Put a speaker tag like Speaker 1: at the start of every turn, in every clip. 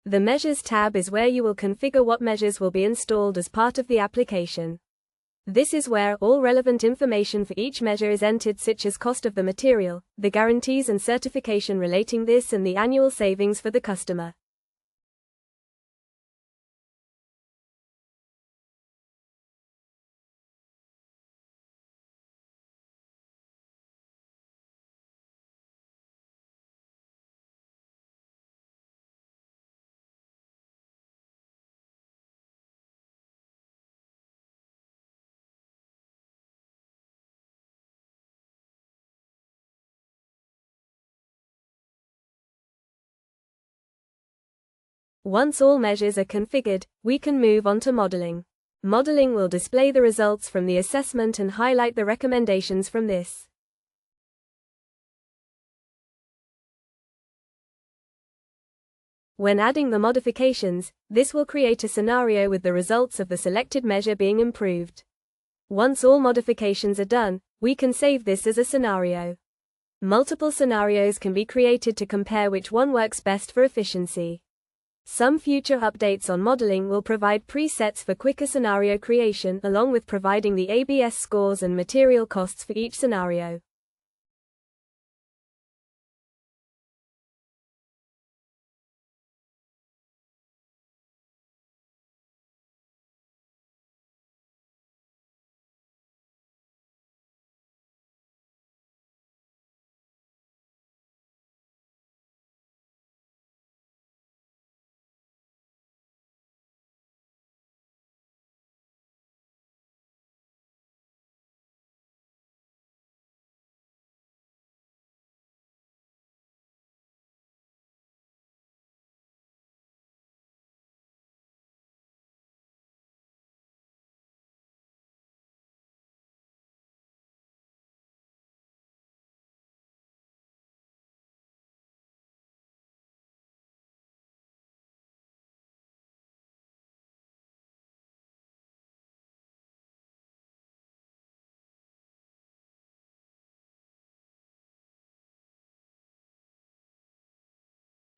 Speaker 1: The Measures tab is where you will configure what measures will be installed as part of the application. This is where all relevant information for each measure is entered, such as cost of the material, the guarantees and certification relating this, and the annual savings for the customer. Once all measures are configured, we can move on to modeling. Modeling will display the results from the assessment and highlight the recommendations from this. When adding the modifications, this will create a scenario with the results of the selected measure being improved. Once all modifications are done, we can save this as a scenario. Multiple scenarios can be created to compare which one works best for efficiency. Some future updates on modeling will provide presets for quicker scenario creation, along with providing the ABS scores and material costs for each scenario.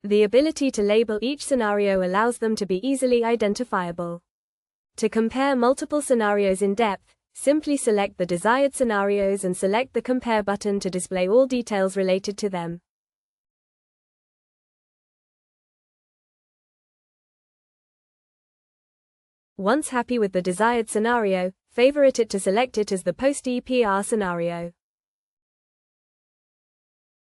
Speaker 1: The ability to label each scenario allows them to be easily identifiable. To compare multiple scenarios in depth, simply select the desired scenarios and select the Compare button to display all details related to them. Once happy with the desired scenario, favorite it to select it as the post-EPR scenario.